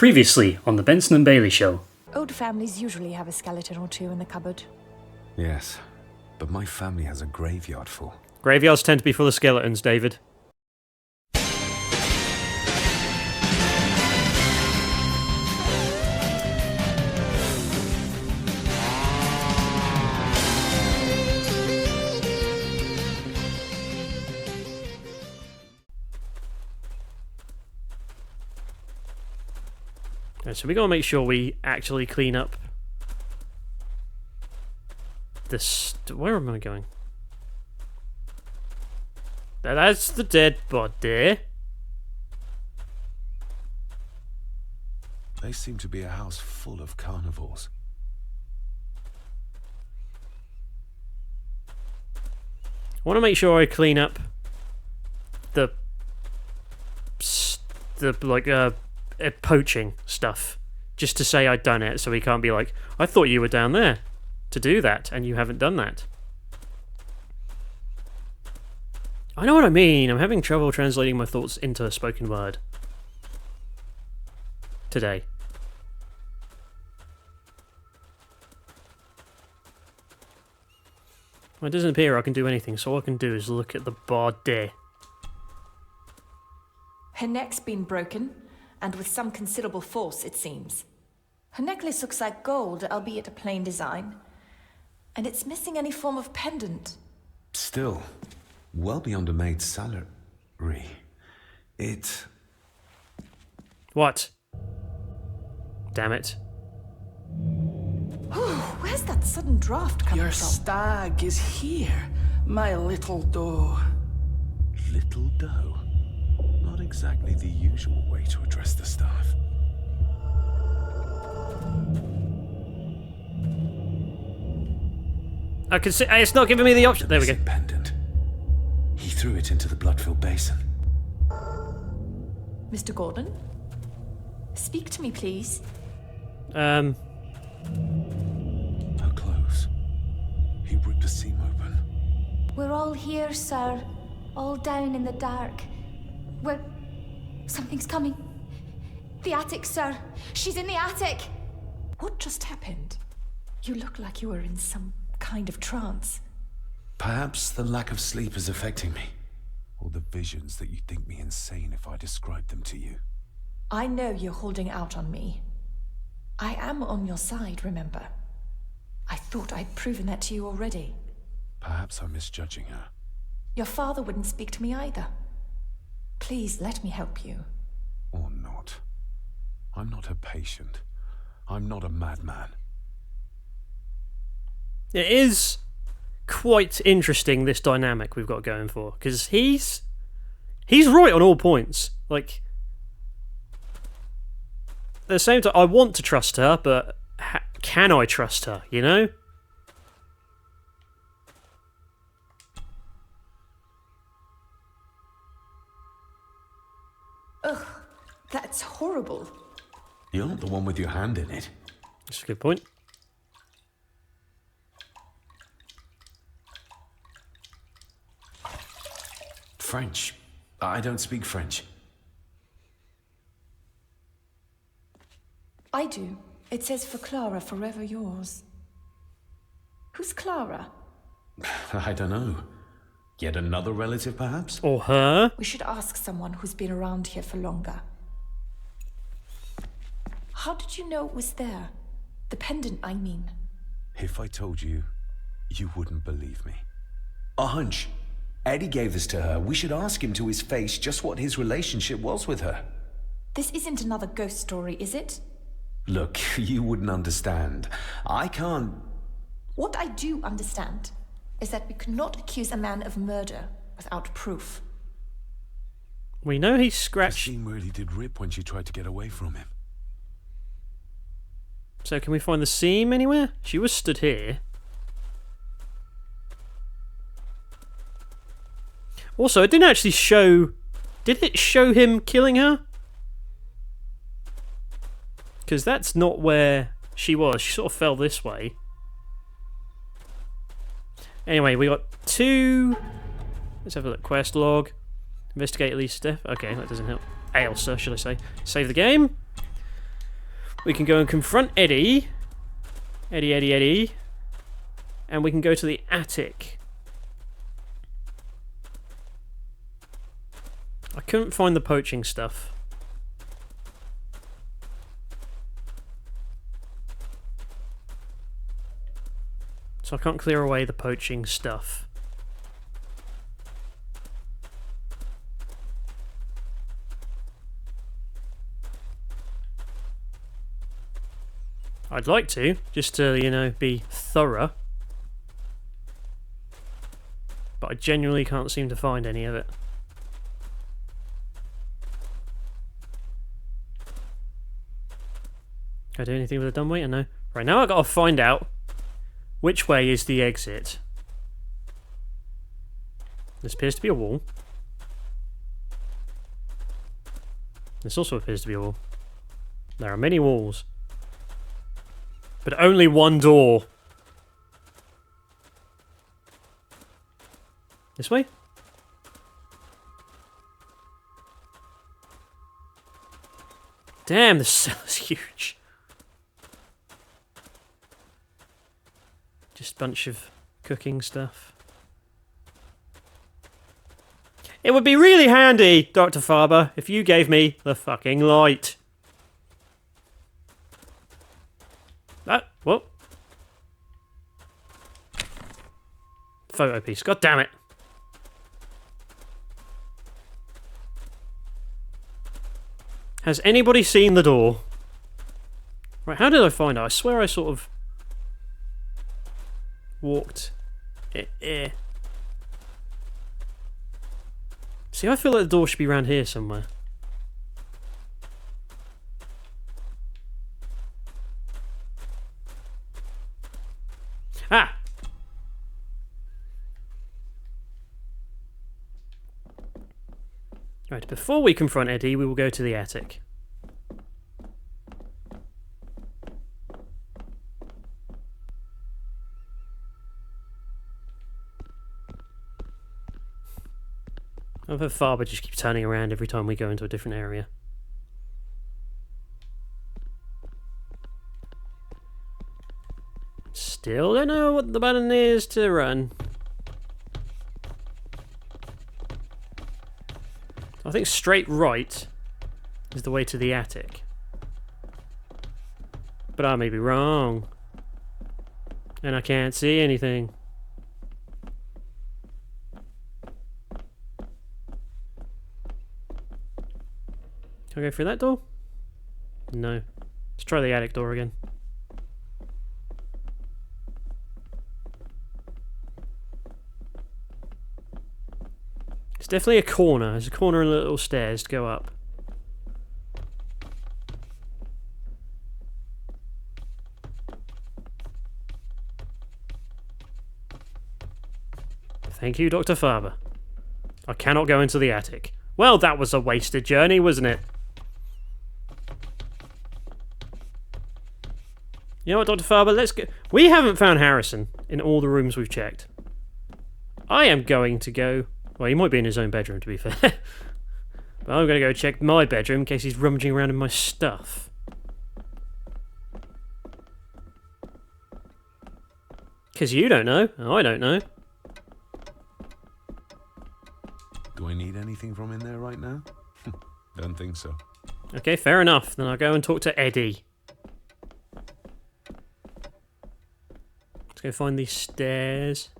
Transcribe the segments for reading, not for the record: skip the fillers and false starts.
Previously on the Benson and Bailey Show. Old families usually have a skeleton or two in the cupboard. Yes, but my family has a graveyard full. Graveyards tend to be full of skeletons, David. So we gotta make sure we actually clean up this. Where am I going? That's the dead body. They seem to be a house full of carnivores. I want to make sure I clean up the poaching stuff, just to say I'd done it, so he can't be like, I thought you were down there to do that, and you haven't done that. I know what I mean. I'm having trouble translating my thoughts into a spoken word today. Well, it doesn't appear I can do anything, so all I can do is look at the body. Her neck's been broken, and with some considerable force, it seems. Her necklace looks like gold, albeit a plain design. And it's missing any form of pendant. Still, well beyond a maid's salary. It... What? Damn it. Where's that sudden draft coming Your from? stag is here, my little doe. Little doe? Not exactly the usual way to address the staff. I can see it's not giving me the option. There we go. Pendant. He threw it into the blood-filled basin. Mr. Gordon? Speak to me, please. Her clothes. He ripped a seam open. We're all here, sir. All down in the dark. Something's coming. The attic, sir. She's in the attic. What just happened? You look like you were in some kind of trance. Perhaps the lack of sleep is affecting me. Or the visions that you'd think me insane if I described them to you. I know you're holding out on me. I am on your side, remember? I thought I'd proven that to you already. Perhaps I'm misjudging her. Your father wouldn't speak to me either. Please let me help you. Or not. I'm not a patient. I'm not a madman. It is quite interesting, this dynamic we've got going for, because he's right on all points. Like, at the same time, I want to trust her, but can I trust her, you know? Ugh, that's horrible. You're not the one with your hand in it. That's a good point. French. I don't speak French. I do. It says for Clara, forever yours. Who's Clara? I don't know. Yet another relative, perhaps? Or her? We should ask someone who's been around here for longer. How did you know it was there? The pendant, I mean. If I told you, you wouldn't believe me. A hunch. Eddie gave this to her. We should ask him to his face just what his relationship was with her. This isn't another ghost story, is it? Look, you wouldn't understand. I can't... What I do understand is that we cannot accuse a man of murder without proof. We know he The scratched. seam really did rip when she tried to get away from him. So can we find the seam anywhere? She was stood here. Also, it didn't actually show... Did it show him killing her? Because that's not where she was. She sort of fell this way. Anyway, we got two... Let's have a look. Quest log. Investigate at least death. Okay, that doesn't help. Ailsa, should I say. Save the game. We can go and confront Eddie. Eddie. And we can go to the attic. I couldn't find the poaching stuff. So I can't clear away the poaching stuff. I'd like to, just to, you know, be thorough. But I genuinely can't seem to find any of it. Can I do anything with a dumbwaiter? No. Right, now I've got to find out which way is the exit. This appears to be a wall. This also appears to be a wall. There are many walls. But only one door. This way? Damn, this cellar's huge. Just a bunch of cooking stuff. It would be really handy, Dr. Faber, if you gave me the fucking light. What? Photo piece. God damn it. Has anybody seen the door? Right, how did I find it? I swear I sort of walked it. See, I feel like the door should be around here somewhere. Ah! Right, before we confront Eddie, we will go to the attic. I've heard Faber just keeps turning around every time we go into a different area. Still don't know what the button is to run. I think straight right is the way to the attic. But I may be wrong. And I can't see anything. Can I go through that door? No. Let's try the attic door again. It's definitely a corner. There's a corner and little stairs to go up. Thank you, Dr. Faber. I cannot go into the attic. Well, that was a wasted journey, wasn't it? You know what, Dr. Faber, let's go. We haven't found Harrison in all the rooms we've checked. I am going to go. Well, he might be in his own bedroom, to be fair. But I'm going to go check my bedroom in case he's rummaging around in my stuff. Because you don't know, and I don't know. Do I need anything from in there right now? Don't think so. Okay, fair enough. Then I'll go and talk to Eddie. Let's go find these stairs.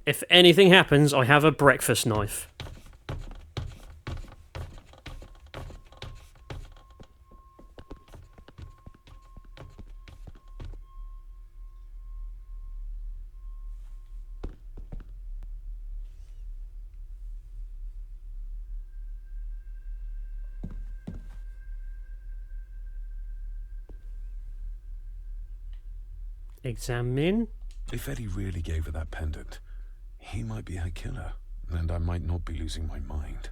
If anything happens, I have a breakfast knife. Examine. If Eddie really gave her that pendant, he might be her killer, and I might not be losing my mind.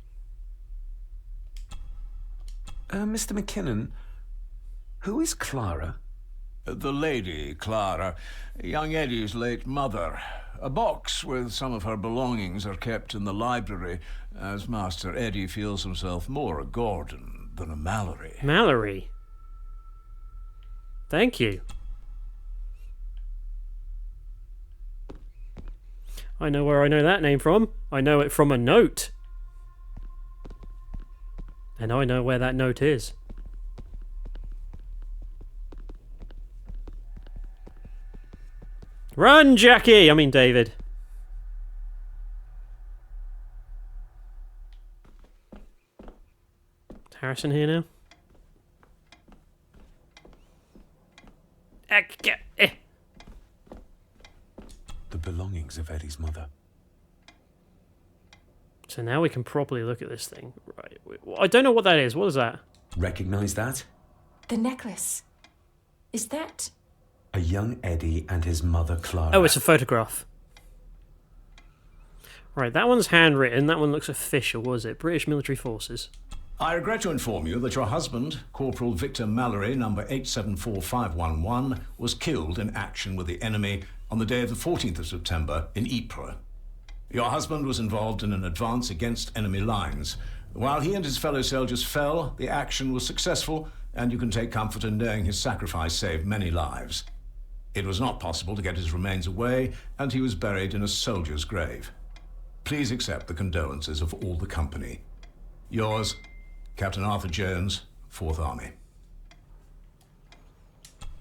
Mr. McKinnon, who is Clara? The lady, Clara, young Eddie's late mother. A box with some of her belongings are kept in the library, as Master Eddie feels himself more a Gordon than a Mallory. Mallory? Thank you. I know where I know that name from. I know it from a note. And I know where that note is. Run, Jackie! I mean, David. Is Harrison here now? The belongings of Eddie's mother. So now we can properly look at this thing. Right. I don't know what that is. What is that? Recognize that? The necklace. Is that... A young Eddie and his mother, Clara. Oh, it's a photograph. Right, that one's handwritten. That one looks official. What is it? British Military Forces. I regret to inform you that your husband, Corporal Victor Mallory, number 874511, was killed in action with the enemy on the day of the 14th of September in Ypres. Your husband was involved in an advance against enemy lines. While he and his fellow soldiers fell, the action was successful, and you can take comfort in knowing his sacrifice saved many lives. It was not possible to get his remains away, and he was buried in a soldier's grave. Please accept the condolences of all the company. Yours, Captain Arthur Jones, 4th Army.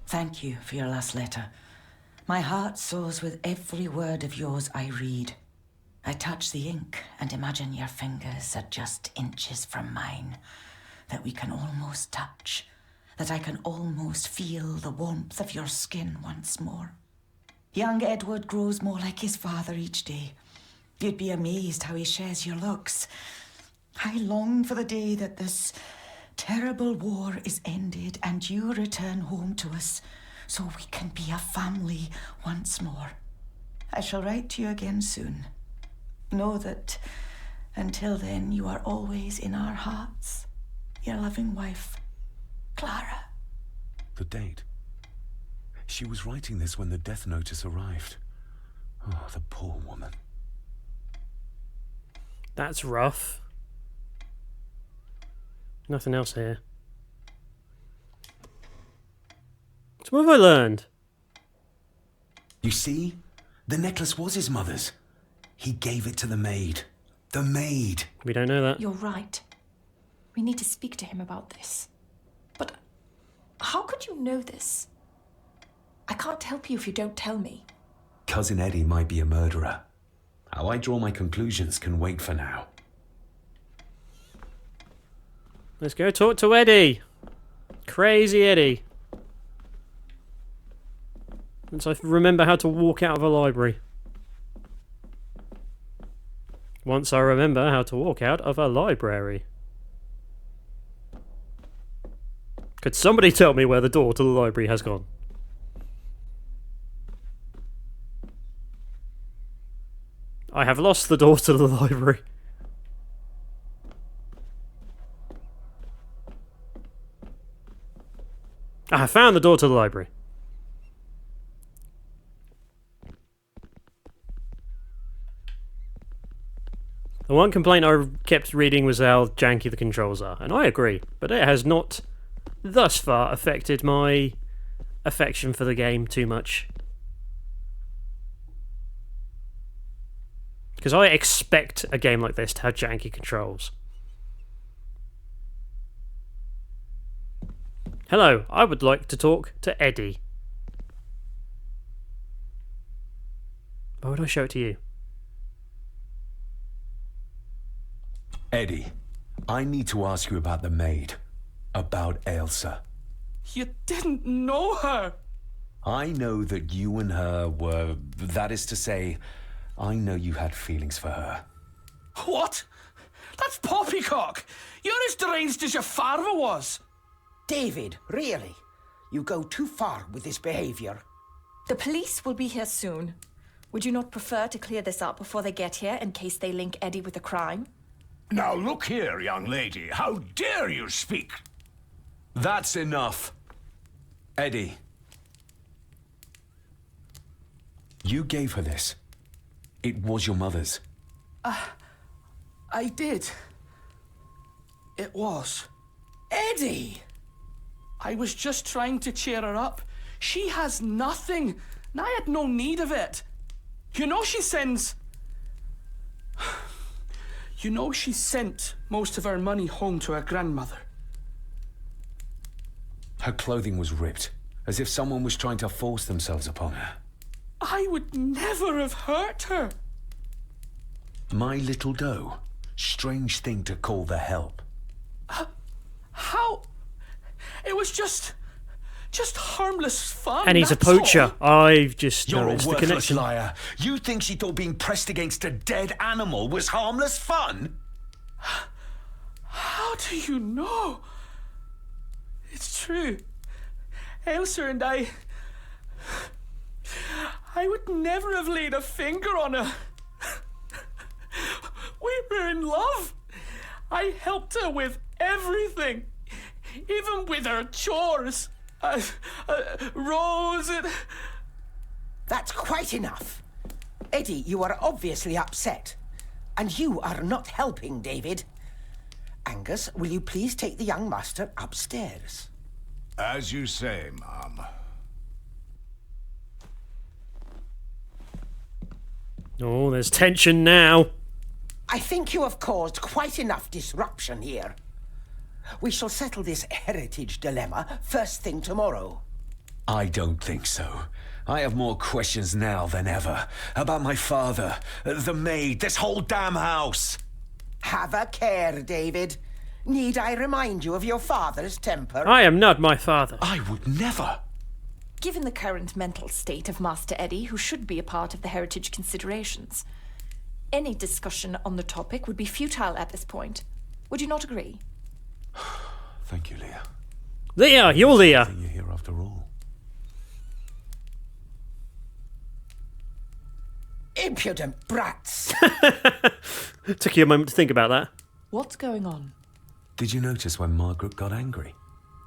Thank you for your last letter. My heart soars with every word of yours I read. I touch the ink and imagine your fingers are just inches from mine, that we can almost touch, that I can almost feel the warmth of your skin once more. Young Edward grows more like his father each day. You'd be amazed how he shares your looks. I long for the day that this terrible war is ended and you return home to us so we can be a family once more. I shall write to you again soon. Know that until then you are always in our hearts. Your loving wife, Clara. The date. She was writing this when the death notice arrived. Oh, the poor woman. That's rough. Nothing else here. So what have I learned? You see? The necklace was his mother's. He gave it to the maid. The maid! We don't know that. You're right. We need to speak to him about this. But how could you know this? I can't help you if you don't tell me. Cousin Eddie might be a murderer. How I draw my conclusions can wait for now. Let's go talk to Eddie. Crazy Eddie. Once I remember how to walk out of a library. Once I remember how to walk out of a library. Could somebody tell me where the door to the library has gone? I have lost the door to the library. I found the door to the library. The one complaint I kept reading was how janky the controls are, and I agree, but it has not thus far affected my affection for the game too much. Because I expect a game like this to have janky controls. Hello, I would like to talk to Eddie. Why would I show it to you? Eddie, I need to ask you about the maid. About Ailsa. You didn't know her. I know that you and her were... That is to say, I know you had feelings for her. What? That's poppycock. You're as deranged as your father was. David, really? You go too far with this behavior. The police will be here soon. Would you not prefer to clear this up before they get here in case they link Eddie with the crime? Now look here, young lady. How dare you speak? That's enough. Eddie. You gave her this. It was your mother's. I did. It was. Eddie! I was just trying to cheer her up. She has nothing, and I had no need of it. You know she sends... You know she sent most of her money home to her grandmother. Her clothing was ripped, as if someone was trying to force themselves upon her. I would never have hurt her. My little doe. Strange thing to call the help. How? It was just harmless fun. And he's a that's poacher. all. I've just You're a noticed the worthless connection. liar. You think she thought being pressed against a dead animal was harmless fun? How do you know? It's true. Ailsa and I would never have laid a finger on her. We were in love. I helped her with everything, even with her chores. Rose and... That's quite enough. Eddie, you are obviously upset. And you are not helping, David. Angus, will you please take the young master upstairs? As you say, Mum. Oh, there's tension now. I think you have caused quite enough disruption here. We shall settle this heritage dilemma first thing tomorrow. I don't think so. I have more questions now than ever. About my father, the maid, this whole damn house. Have a care, David. Need I remind you of your father's temper? I am not my father. I would never. Given the current mental state of Master Eddie, who should be a part of the heritage considerations, any discussion on the topic would be futile at this point. Would you not agree? Thank you, Leah. Leah, you're Leah. You're here after all. Impudent brats! Took you a moment to think about that. What's going on? Did you notice when Margaret got angry?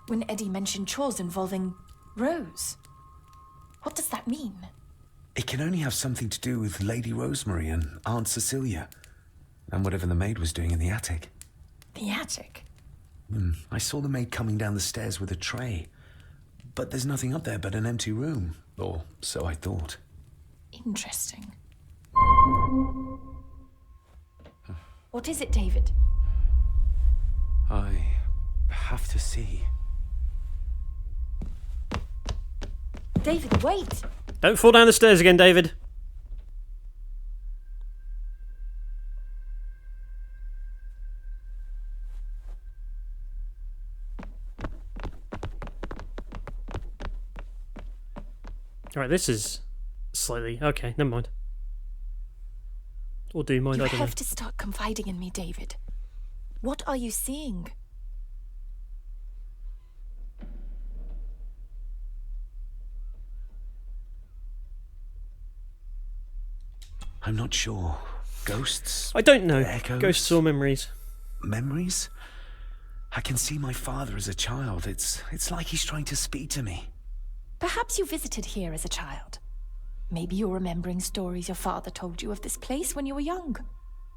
When Eddie mentioned chores involving Rose. What does that mean? It can only have something to do with Lady Rosemary and Aunt Cecilia, and whatever the maid was doing in the attic. The attic? I saw the maid coming down the stairs with a tray, but there's nothing up there but an empty room, or so I thought. Interesting. What is it, David? I have to see. David, wait! Don't fall down the stairs again, David. Alright, this is slightly... Okay, never mind. Or do you mind? You I don't know. have to start confiding in me, David. What are you seeing? I'm not sure. Ghosts? I don't know. Echoes? Ghosts or memories. Memories? I can see my father as a child. It's like he's trying to speak to me. Perhaps you visited here as a child. Maybe you're remembering stories your father told you of this place when you were young.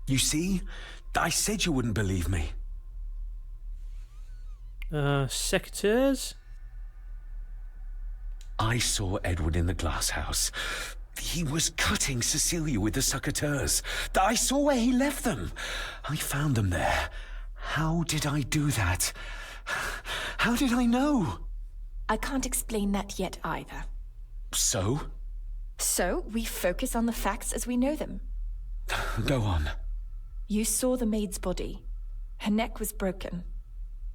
You see? I said you wouldn't believe me. Secateurs? I saw Edward in the glass house. He was cutting Cecilia with the secateurs. I saw where he left them. I found them there. How did I do that? How did I know? I can't explain that yet either. So? So, we focus on the facts as we know them. Go on. You saw the maid's body. Her neck was broken.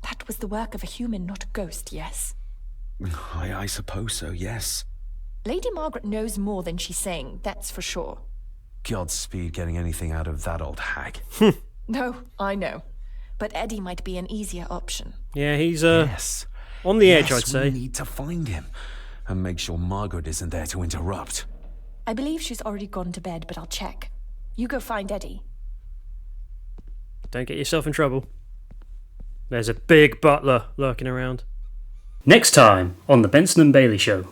That was the work of a human, not a ghost, yes? I suppose so, yes. Lady Margaret knows more than she's saying, that's for sure. Godspeed getting anything out of that old hag. No, I know. But Eddie might be an easier option. Yeah, he's Yes. on the edge, Yes, I'd say. we need to find him. And make sure Margaret isn't there to interrupt. I believe she's already gone to bed, but I'll check. You go find Eddie. Don't get yourself in trouble. There's a big butler lurking around. Next time on The Benson and Bailey Show.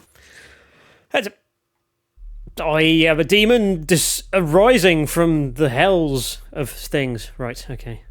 I am a demon arising from the hells of things. Right, okay.